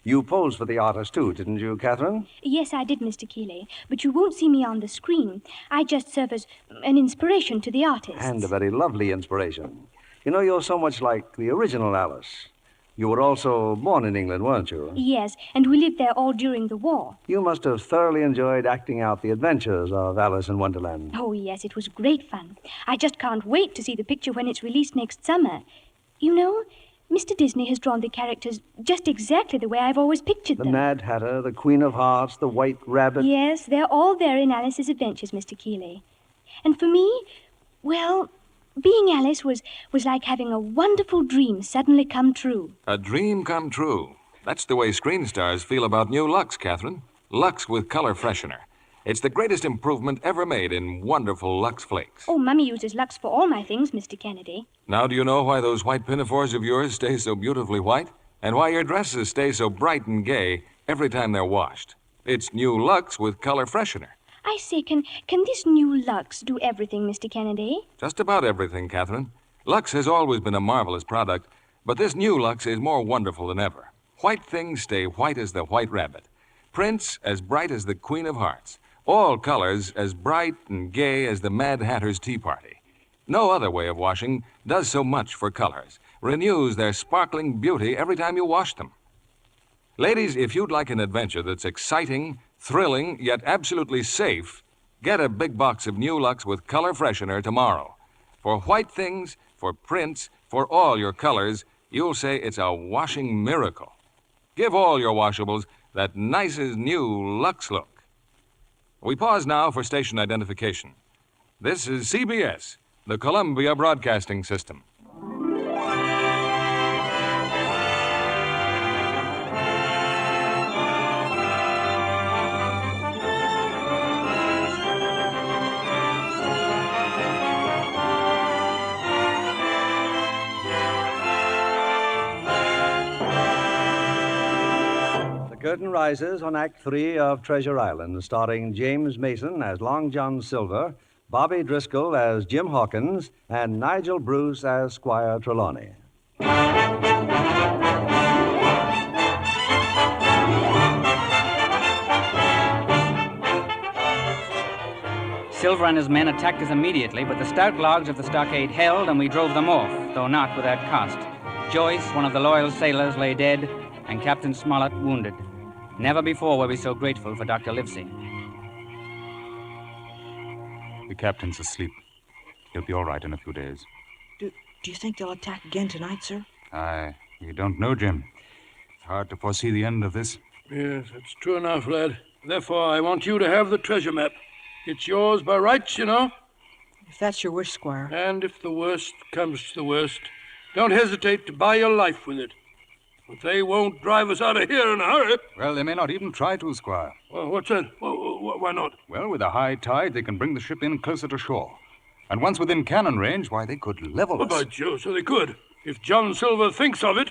You posed for the artist, too, didn't you, Catherine? Yes, I did, Mr. Keeley. But you won't see me on the screen. I just serve as an inspiration to the artist. And a very lovely inspiration. You know, you're so much like the original Alice. You were also born in England, weren't you? Yes, and we lived there all during the war. You must have thoroughly enjoyed acting out the adventures of Alice in Wonderland. Oh, yes, it was great fun. I just can't wait to see the picture when it's released next summer. You know, Mr. Disney has drawn the characters just exactly the way I've always pictured them. The Mad Hatter, the Queen of Hearts, the White Rabbit. Yes, they're all there in Alice's adventures, Mr. Keeley. And for me, well, being Alice was like having a wonderful dream suddenly come true. A dream come true. That's the way screen stars feel about new Lux, Catherine. Lux with color freshener. It's the greatest improvement ever made in wonderful Lux Flakes. Oh, Mummy uses Lux for all my things, Mr. Kennedy. Now, do you know why those white pinafores of yours stay so beautifully white? And why your dresses stay so bright and gay every time they're washed? It's new Lux with color freshener. I say, can this new Lux do everything, Mr. Kennedy? Just about everything, Catherine. Lux has always been a marvelous product, but this new Lux is more wonderful than ever. White things stay white as the White Rabbit. Prints as bright as the Queen of Hearts. All colors as bright and gay as the Mad Hatter's Tea Party. No other way of washing does so much for colors. Renews their sparkling beauty every time you wash them. Ladies, if you'd like an adventure that's exciting, thrilling, yet absolutely safe, get a big box of new Lux with color freshener tomorrow. For white things, for prints, for all your colors, you'll say it's a washing miracle. Give all your washables that nicest new Lux look. We pause now for station identification. This is CBS, the Columbia Broadcasting System. The curtain rises on Act 3 of Treasure Island, starring James Mason as Long John Silver, Bobby Driscoll as Jim Hawkins, and Nigel Bruce as Squire Trelawney. Silver and his men attacked us immediately, but the stout logs of the stockade held, and we drove them off, though not without cost. Joyce, one of the loyal sailors, lay dead, and Captain Smollett wounded. Never before were we so grateful for Dr. Livesey. The captain's asleep. He'll be all right in a few days. Do you think they'll attack again tonight, sir? You don't know, Jim. It's hard to foresee the end of this. Yes, that's true enough, lad. Therefore, I want you to have the treasure map. It's yours by rights, you know. If that's your wish, Squire. And if the worst comes to the worst, don't hesitate to buy your life with it. But they won't drive us out of here in a hurry. Well, they may not even try to, Squire. Well, what's that? Why not? Well, with a high tide, they can bring the ship in closer to shore. And once within cannon range, why, they could level us. By Joe, so they could. If John Silver thinks of it,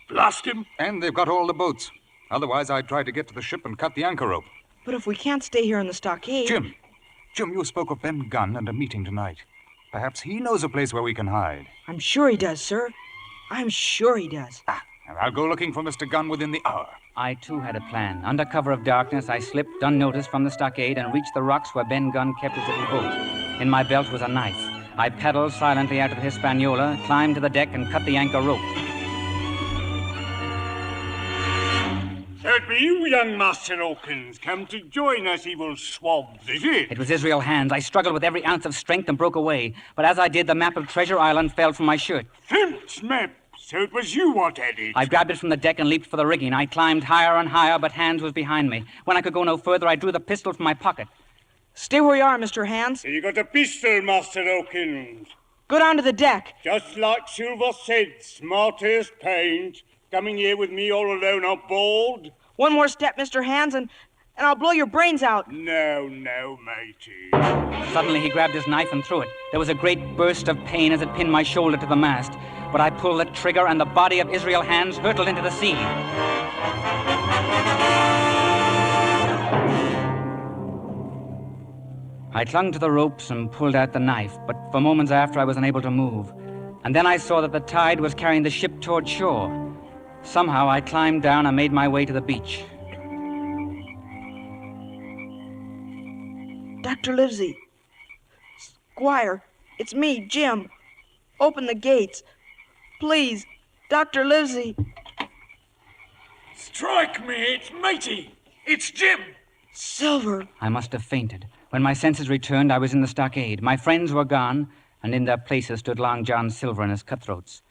blast him. And they've got all the boats. Otherwise, I'd try to get to the ship and cut the anchor rope. But if we can't stay here in the stockade... Jim, you spoke of Ben Gunn and a meeting tonight. Perhaps he knows a place where we can hide. I'm sure he does, sir. I'm sure he does. I'll go looking for Mr. Gunn within the hour. I, too, had a plan. Under cover of darkness, I slipped unnoticed from the stockade and reached the rocks where Ben Gunn kept his little boat. In my belt was a knife. I paddled silently after the Hispaniola, climbed to the deck, and cut the anchor rope. So it be you, young Master Hawkins, come to join us evil swabs, is it? It was Israel Hands. I struggled with every ounce of strength and broke away. But as I did, the map of Treasure Island fell from my shirt. Flint's map. So it was you what had it. I grabbed it from the deck and leaped for the rigging. I climbed higher and higher, but Hands was behind me. When I could go no further, I drew the pistol from my pocket. Stay where you are, Mr. Hands. You got a pistol, Master Hawkins. Go down to the deck. Just like Silver said, smart as paint. Coming here with me all alone on board. One more step, Mr. Hands, and I'll blow your brains out. No, matey. Suddenly he grabbed his knife and threw it. There was a great burst of pain as it pinned my shoulder to the mast. But I pulled the trigger and the body of Israel Hands hurtled into the sea. I clung to the ropes and pulled out the knife, but for moments after I was unable to move. And then I saw that the tide was carrying the ship toward shore. Somehow I climbed down and made my way to the beach. Dr. Livesey. Squire, it's me, Jim. Open the gates. Please, Dr. Livesey. Strike me, it's matey. It's Jim. Silver. I must have fainted. When my senses returned, I was in the stockade. My friends were gone, and in their places stood Long John Silver and his cutthroats.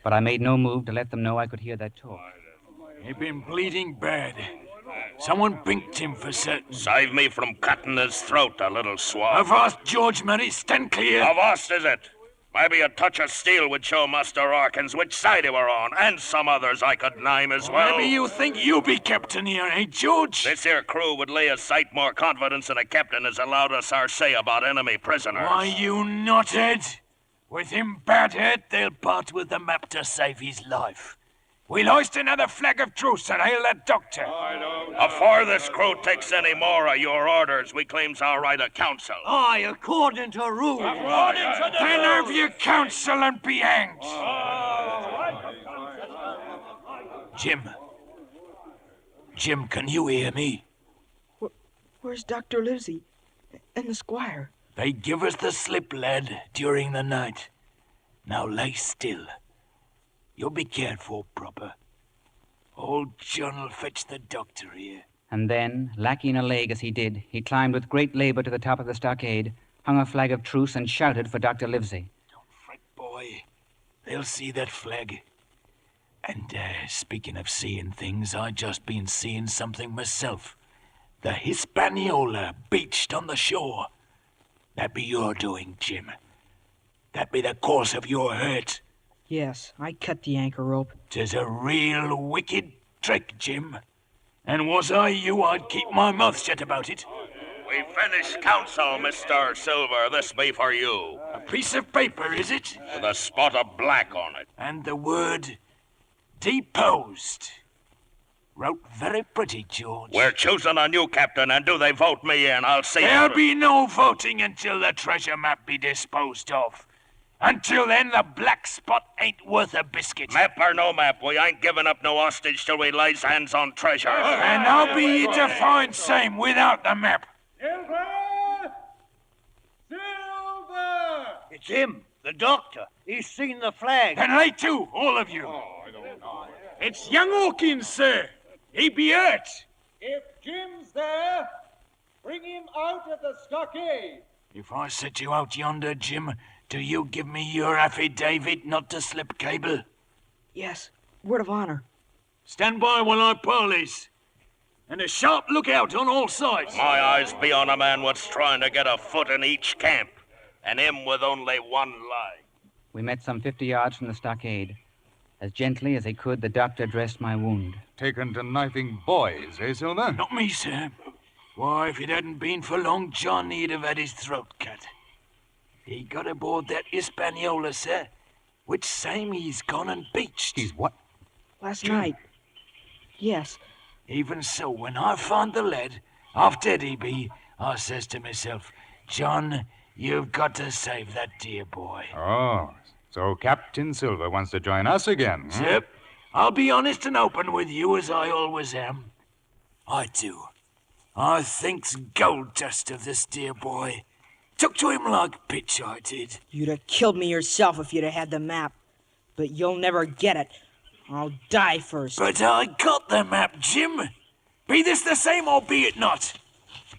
But I made no move to let them know I could hear their talk. He'd been bleeding bad. Someone binked him for certain. Save me from cutting his throat, the little swab. Avast, George Murray, stand clear. Avast, is it? Maybe a touch of steel would show Master Hawkins which side he were on, and some others I could name as well. Maybe you think you be captain here, eh, George? This here crew would lay a sight more confidence in a captain as allowed us our say about enemy prisoners. Why, you knothead. With him bad hurt, they'll part with the map to save his life. We'll hoist another flag of truce and hail the doctor. Afore this crew takes any more of your orders, we claims our right of counsel. Aye, according to rule. Then have your counsel and be hanged. Jim, can you hear me? Where's Dr. Livesey and the squire? They give us the slip, lad, during the night. Now lay still. You'll be cared for proper. Old John'll fetch the doctor here. And then, lacking a leg as he did, he climbed with great labor to the top of the stockade, hung a flag of truce, and shouted for Dr. Livesey. Don't fret, boy. They'll see that flag. And, speaking of seeing things, I just been seeing something myself. The Hispaniola beached on the shore. That be your doing, Jim. That be the cause of your hurt. Yes, I cut the anchor rope. 'Tis a real wicked trick, Jim. And was I you, I'd keep my mouth shut about it. We finished counsel, Mr. Silver. This be for you. A piece of paper, is it? With a spot of black on it. And the word deposed. Wrote very pretty, George. We're choosing a new captain, and do they vote me in, I'll see. There'll be no voting until the treasure map be disposed of. Until then, the black spot ain't worth a biscuit. Map or no map, we ain't giving up no hostage till we lays hands on treasure. And I'll be here to find same without the map. Silver! Silver! It's him, the doctor. He's seen the flag. And lay to, all of you. It's young Hawkins, sir. He be hurt. If Jim's there, bring him out of the stockade. If I set you out yonder, Jim, do you give me your affidavit not to slip cable? Yes, word of honor. Stand by while I parleys. And a sharp lookout on all sides. My eyes be on a man what's trying to get a foot in each camp, and him with only one leg. We met some 50 yards from the stockade. As gently as he could, the doctor dressed my wound. Taken to knifing boys, eh, Silver? Not me, sir. Why, if it hadn't been for Long John, he'd have had his throat cut. He got aboard that Hispaniola, sir, which same he's gone and beached. He's what? Last night. Yes. Even so, when I found the lad, off dead he be, I says to myself, John, you've got to save that dear boy. Oh, so Captain Silver wants to join us again, huh? Yep. I'll be honest and open with you as I always am. I do. I think's gold dust of this dear boy. Took to him like pitch, I did. You'd have killed me yourself if you'd have had the map. But you'll never get it. I'll die first. But I got the map, Jim. Be this the same or be it not?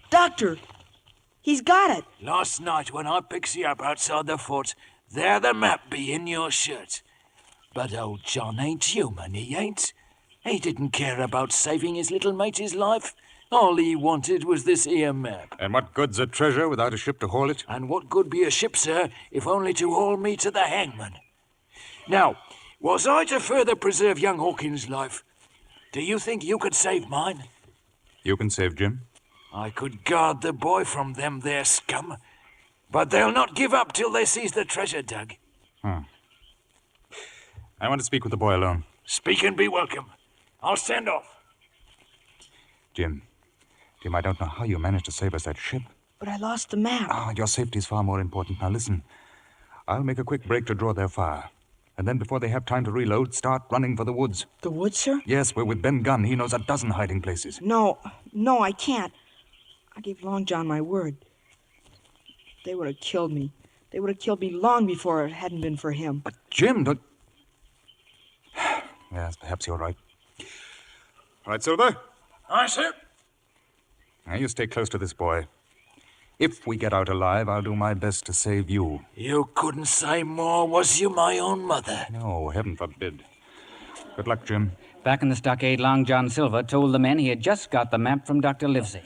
Doctor, he's got it. Last night when I picks you up outside the fort, there the map be in your shirt. But old John ain't human, he ain't. He didn't care about saving his little mate's life. All he wanted was this here map. And what good's a treasure without a ship to haul it? And what good be a ship, sir, if only to haul me to the hangman? Now, was I to further preserve young Hawkins' life, do you think you could save mine? You can save Jim. I could guard the boy from them there scum, but they'll not give up till they seize the treasure, Doug. I want to speak with the boy alone. Speak and be welcome. I'll stand off. Jim, I don't know how you managed to save us that ship. But I lost the map. Your safety's far more important. Now listen, I'll make a quick break to draw their fire. And then before they have time to reload, start running for the woods. The woods, sir? Yes, we're with Ben Gunn. He knows a dozen hiding places. No, I can't. I gave Long John my word. They would have killed me. They would have killed me long before it hadn't been for him. But Jim, don't... Yes, perhaps you're right. All right, Silver? Aye, sir. Now, you stay close to this boy. If we get out alive, I'll do my best to save you. You couldn't say more, was you my own mother? No, heaven forbid. Good luck, Jim. Back in the stockade, Long John Silver told the men he had just got the map from Dr. Livesey. And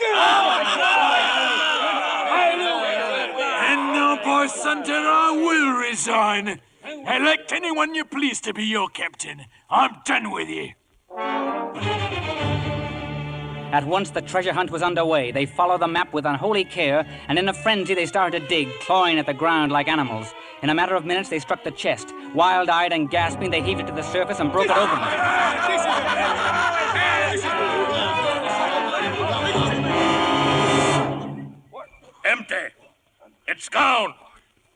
now, boy Sunday, I will resign. Elect anyone you please to be your captain. I'm done with you. At once, the treasure hunt was underway. They followed the map with unholy care, and in a frenzy, they started to dig, clawing at the ground like animals. In a matter of minutes, they struck the chest. Wild-eyed and gasping, they heaved it to the surface and broke it open. Empty. It's gone.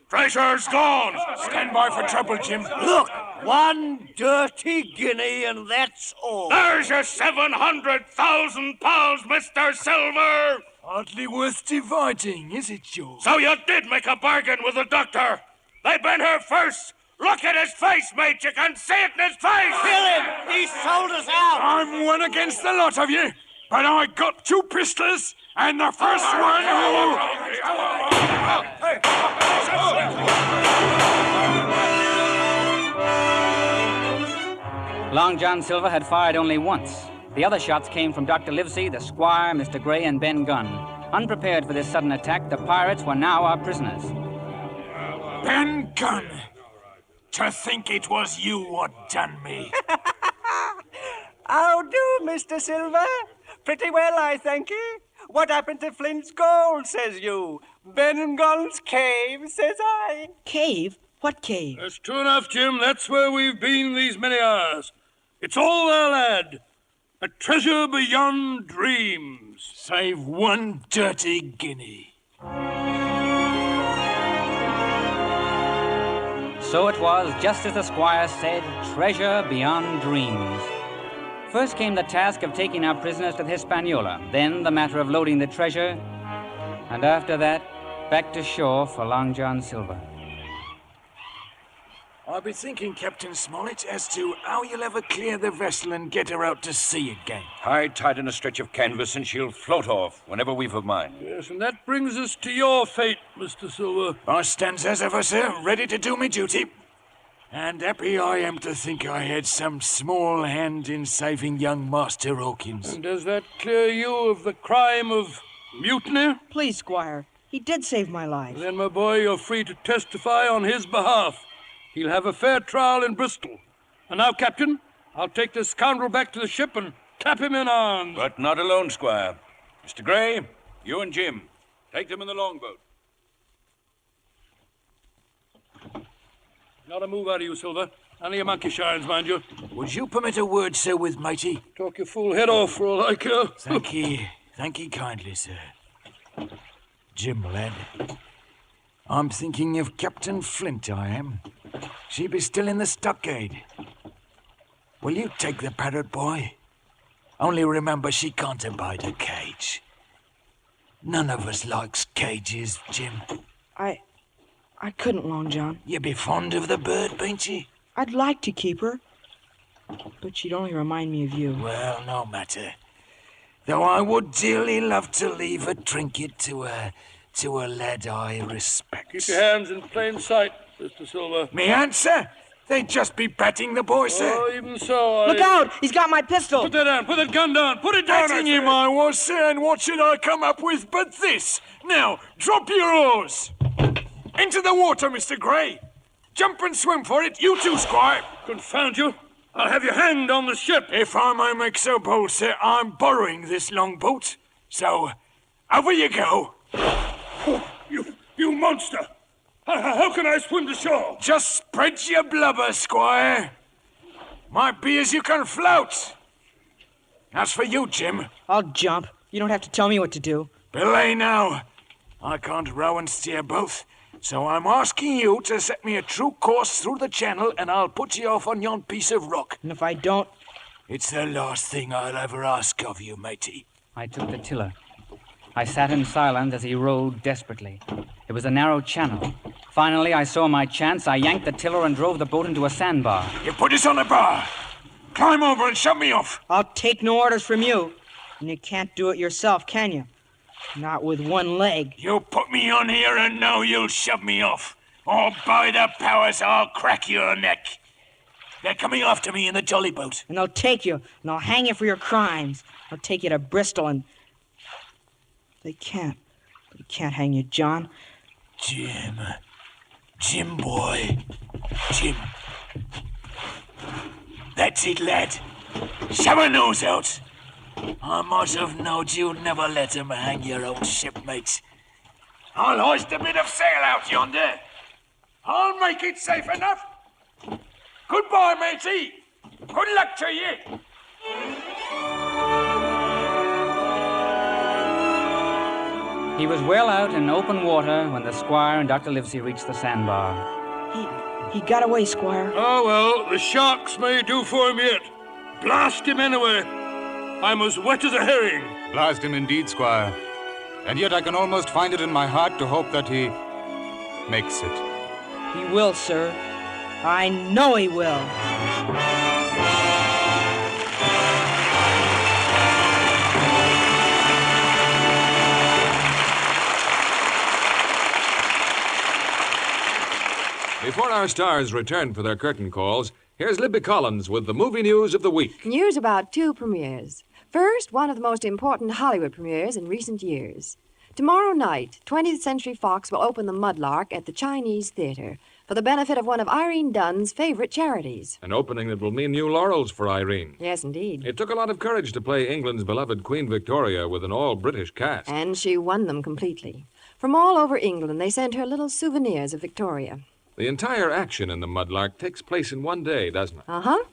Treasure's gone. Stand by for trouble, Jim. Look, one dirty guinea and that's all. There's your 700,000 pounds, Mr. Silver. Hardly worth dividing, is it, Joe? So you did make a bargain with the doctor. They've been here first. Look at his face, mate. You can see it in his face. Kill him. He sold us out. I'm one against the lot of you. But I got 2 pistols, and the first one who... Long John Silver had fired only once. The other shots came from Dr. Livesey, the Squire, Mr. Gray, and Ben Gunn. Unprepared for this sudden attack, the pirates were now our prisoners. Ben Gunn! To think it was you what done me. How do, Mr. Silver? Pretty well, I thank you. What happened to Flint's gold, says you? Ben Gunn's cave, says I. Cave? What cave? That's true enough, Jim. That's where we've been these many hours. It's all there, lad. A treasure beyond dreams. Save 1 dirty guinea. So it was, just as the squire said, treasure beyond dreams. First came the task of taking our prisoners to the Hispaniola, then the matter of loading the treasure, and after that, back to shore for Long John Silver. I'll be thinking, Captain Smollett, as to how you'll ever clear the vessel and get her out to sea again. Hide tight in a stretch of canvas and she'll float off whenever we've a mind. Yes, and that brings us to your fate, Mr. Silver. I stands as ever, sir, ready to do me duty. And happy I am to think I had some small hand in saving young Master Hawkins. And does that clear you of the crime of mutiny? Please, Squire. He did save my life. Then, my boy, you're free to testify on his behalf. He'll have a fair trial in Bristol. And now, Captain, I'll take this scoundrel back to the ship and clap him in arms. But not alone, Squire. Mr. Gray, you and Jim, take them in the longboat. Not a move out of you, Silver. None of your monkey shines, mind you. Would you permit a word, sir, with matey? Talk your fool head off for all I care. Thank ye kindly, sir. Jim, lad, I'm thinking of Captain Flint, I am. She be still in the stockade. Will you take the parrot, boy? Only remember she can't abide a cage. None of us likes cages, Jim. I couldn't, Long John. You be fond of the bird, ain't you? I'd like to keep her, but she'd only remind me of you. Well, no matter. Though I would dearly love to leave a trinket to a lad I respect. Keep your hands in plain sight, Mr. Silver. Me answer? They'd just be patting the boy, sir. Oh, even so, Look out! He's got my pistol! Put that down! Put that gun down! Put it down! Patting him I was, sir, and what should I come up with but this? Now, drop your oars! Into the water, Mr. Gray! Jump and swim for it, you too, Squire! Confound you! I'll have your hand on the ship! If I may make so bold, sir, I'm borrowing this longboat. So, over you go. Oh, you monster! How can I swim to shore? Just spread your blubber, Squire. Might be as you can float. As for you, Jim. I'll jump. You don't have to tell me what to do. Belay now. I can't row and steer both, so I'm asking you to set me a true course through the channel, and I'll put you off on yon piece of rock. And if I don't... It's the last thing I'll ever ask of you, matey. I took the tiller. I sat in silence as he rowed desperately. It was a narrow channel. Finally, I saw my chance. I yanked the tiller and drove the boat into a sandbar. You put us on a bar. Climb over and shove me off. I'll take no orders from you. And you can't do it yourself, can you? Not with one leg. You put me on here and now you'll shove me off. Or by the powers, I'll crack your neck. They're coming after me in the jolly boat. And they'll take you, and they'll hang you for your crimes. They'll take you to Bristol and... They can't hang you, John. Jim, boy. Jim. That's it, lad. Shove a nose out. I might have knowed you'd never let him hang your own shipmates. I'll hoist a bit of sail out yonder. I'll make it safe enough. Goodbye, matey. Good luck to you. He was well out in open water when the squire and Dr. Livesey reached the sandbar. He got away, Squire. Oh, well, the sharks may do for him yet. Blast him anyway. I'm as wet as a herring. Blast him indeed, Squire. And yet I can almost find it in my heart to hope that he makes it. He will, sir. I know he will. Before our stars return for their curtain calls, here's Libby Collins with the movie news of the week. News about two premieres. First, one of the most important Hollywood premieres in recent years. Tomorrow night, 20th Century Fox will open the Mudlark at the Chinese Theater for the benefit of one of Irene Dunn's favorite charities. An opening that will mean new laurels for Irene. Yes, indeed. It took a lot of courage to play England's beloved Queen Victoria with an all-British cast. And she won them completely. From all over England, they sent her little souvenirs of Victoria. The entire action in the Mudlark takes place in one day, doesn't it? Uh-huh.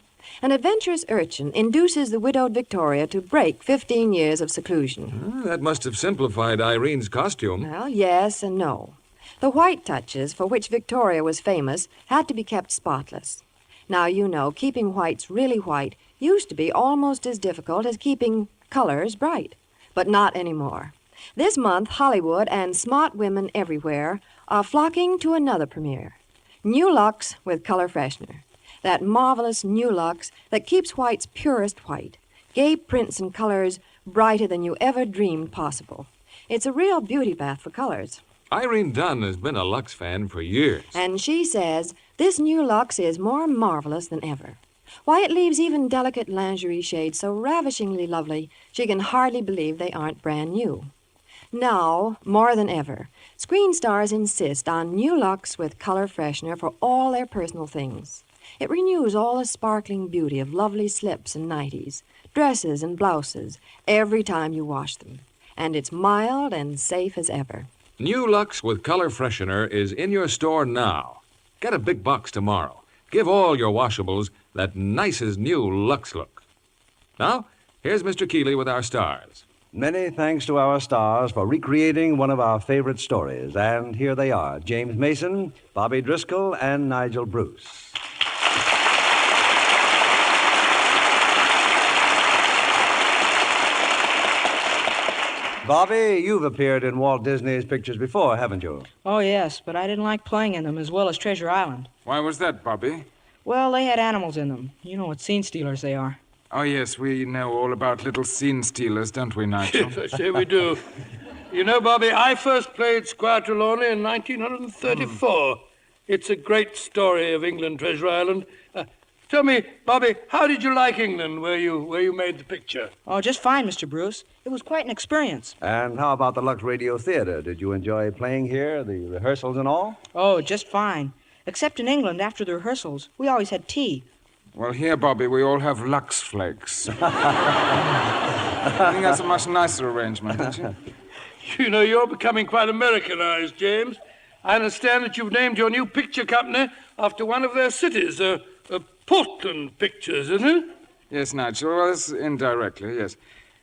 An adventurous urchin induces the widowed Victoria to break 15 years of seclusion. That must have simplified Irene's costume. Well, yes and no. The white touches, for which Victoria was famous, had to be kept spotless. Now, you know, keeping whites really white used to be almost as difficult as keeping colors bright. But not anymore. This month, Hollywood and smart women everywhere are flocking to another premiere. New Lux with Color Freshener. That marvelous New Lux that keeps white's purest white. Gay prints and colors brighter than you ever dreamed possible. It's a real beauty bath for colors. Irene Dunn has been a Lux fan for years. And she says this New Lux is more marvelous than ever. Why, it leaves even delicate lingerie shades so ravishingly lovely she can hardly believe they aren't brand new. Now, more than ever, screen stars insist on New Lux with Color Freshener for all their personal things. It renews all the sparkling beauty of lovely slips and nighties, dresses and blouses, every time you wash them. And it's mild and safe as ever. New Lux with Color Freshener is in your store now. Get a big box tomorrow. Give all your washables that nicest new Lux look. Now, here's Mr. Keeley with our stars. Many thanks to our stars for recreating one of our favorite stories. And here they are, James Mason, Bobby Driscoll, and Nigel Bruce. Bobby, you've appeared in Walt Disney's pictures before, haven't you? Oh, yes, but I didn't like playing in them as well as Treasure Island. Why was that, Bobby? Well, they had animals in them. You know what scene stealers they are. Oh, yes, we know all about little scene stealers, don't we, Nigel? Yes, I say we do. You know, Bobby, I first played Squire Trelawney in 1934. It's a great story of England, Treasure Island. Tell me, Bobby, how did you like England where you made the picture? Oh, just fine, Mr. Bruce. It was quite an experience. And how about the Lux Radio Theater? Did you enjoy playing here, the rehearsals and all? Oh, just fine. Except in England, after the rehearsals, we always had tea. Well, here, Bobby, we all have Lux Flakes. I think that's a much nicer arrangement, don't you? You know, you're becoming quite Americanized, James. I understand that you've named your new picture company after one of their cities, Portland Pictures, isn't it? Yes, Nigel. Well, that's indirectly, yes.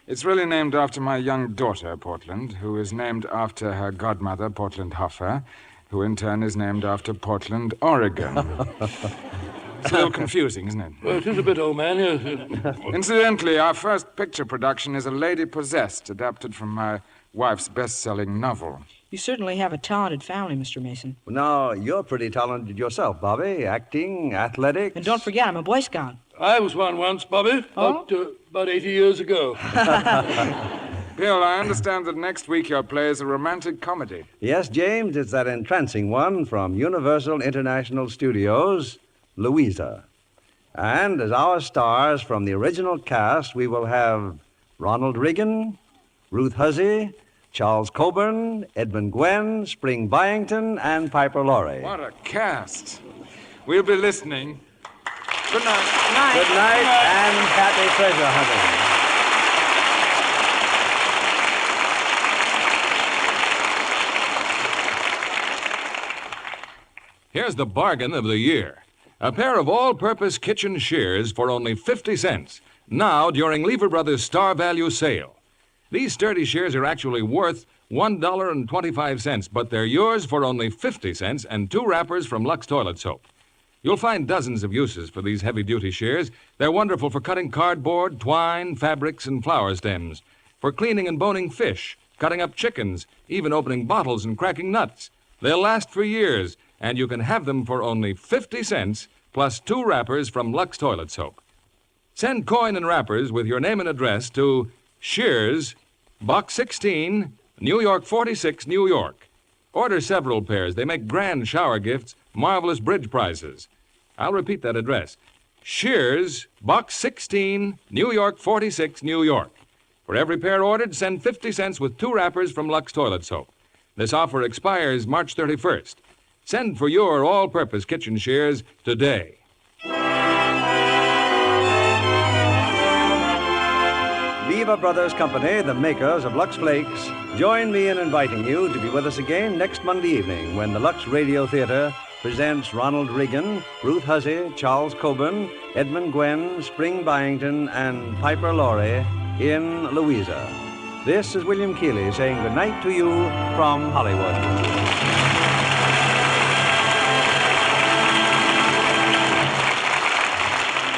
It's really named after my young daughter, Portland, who is named after her godmother, Portland Hoffer, who in turn is named after Portland, Oregon. It's a little confusing, isn't it? Well, it is a bit, old man, yes. Incidentally, our first picture production is A Lady Possessed, adapted from my wife's best-selling novel. You certainly have a talented family, Mr. Mason. Now, you're pretty talented yourself, Bobby. Acting, athletics. And don't forget, I'm a Boy Scout. I was one once, Bobby, about 80 years ago. Bill, I understand that next week your play is a romantic comedy. Yes, James, it's that entrancing one from Universal International Studios, Louisa. And as our stars from the original cast, we will have Ronald Reagan, Ruth Hussey, Charles Coburn, Edmund Gwenn, Spring Byington, and Piper Laurie. What a cast. We'll be listening. Good night. Good night, and happy treasure hunting. Here's the bargain of the year. A pair of all-purpose kitchen shears for only 50 cents. Now, during Lever Brothers' Star Value Sale. These sturdy shears are actually worth $1.25, but they're yours for only 50 cents and 2 wrappers from Lux Toilet Soap. You'll find dozens of uses for these heavy-duty shears. They're wonderful for cutting cardboard, twine, fabrics, and flower stems, for cleaning and boning fish, cutting up chickens, even opening bottles and cracking nuts. They'll last for years, and you can have them for only 50 cents, plus 2 wrappers from Lux Toilet Soap. Send coin and wrappers with your name and address to Shears, Box 16, New York 46, New York. Order several pairs. They make grand shower gifts, marvelous bridge prizes. I'll repeat that address. Shears, Box 16, New York 46, New York. For every pair ordered, send 50 cents with 2 wrappers from Lux Toilet Soap. This offer expires March 31st. Send for your all-purpose kitchen shears today. Lever Brothers Company, the makers of Lux Flakes, join me in inviting you to be with us again next Monday evening when the Lux Radio Theater presents Ronald Reagan, Ruth Hussey, Charles Coburn, Edmund Gwenn, Spring Byington, and Piper Laurie in Louisa. This is William Keeley saying good night to you from Hollywood.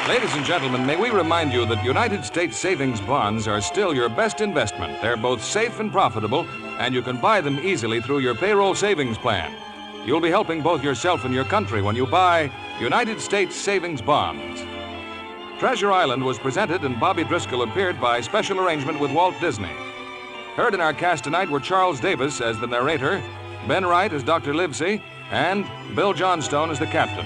Ladies and gentlemen, may we remind you that United States savings bonds are still your best investment. They're both safe and profitable, and you can buy them easily through your payroll savings plan. You'll be helping both yourself and your country when you buy United States savings bonds. Treasure Island was presented and Bobby Driscoll appeared by special arrangement with Walt Disney. Heard in our cast tonight were Charles Davis as the narrator, Ben Wright as Dr. Livesey, and Bill Johnstone as the captain.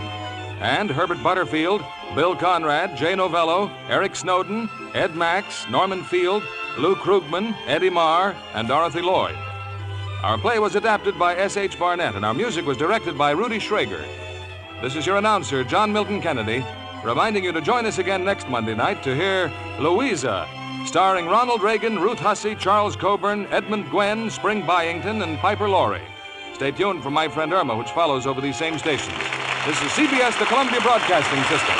And Herbert Butterfield, Bill Conrad, Jay Novello, Eric Snowden, Ed Max, Norman Field, Lou Krugman, Eddie Marr, and Dorothy Lloyd. Our play was adapted by S.H. Barnett, and our music was directed by Rudy Schrager. This is your announcer, John Milton Kennedy, reminding you to join us again next Monday night to hear Louisa, starring Ronald Reagan, Ruth Hussey, Charles Coburn, Edmund Gwenn, Spring Byington, and Piper Laurie. Stay tuned for My Friend Irma, which follows over these same stations. This is CBS, the Columbia Broadcasting System.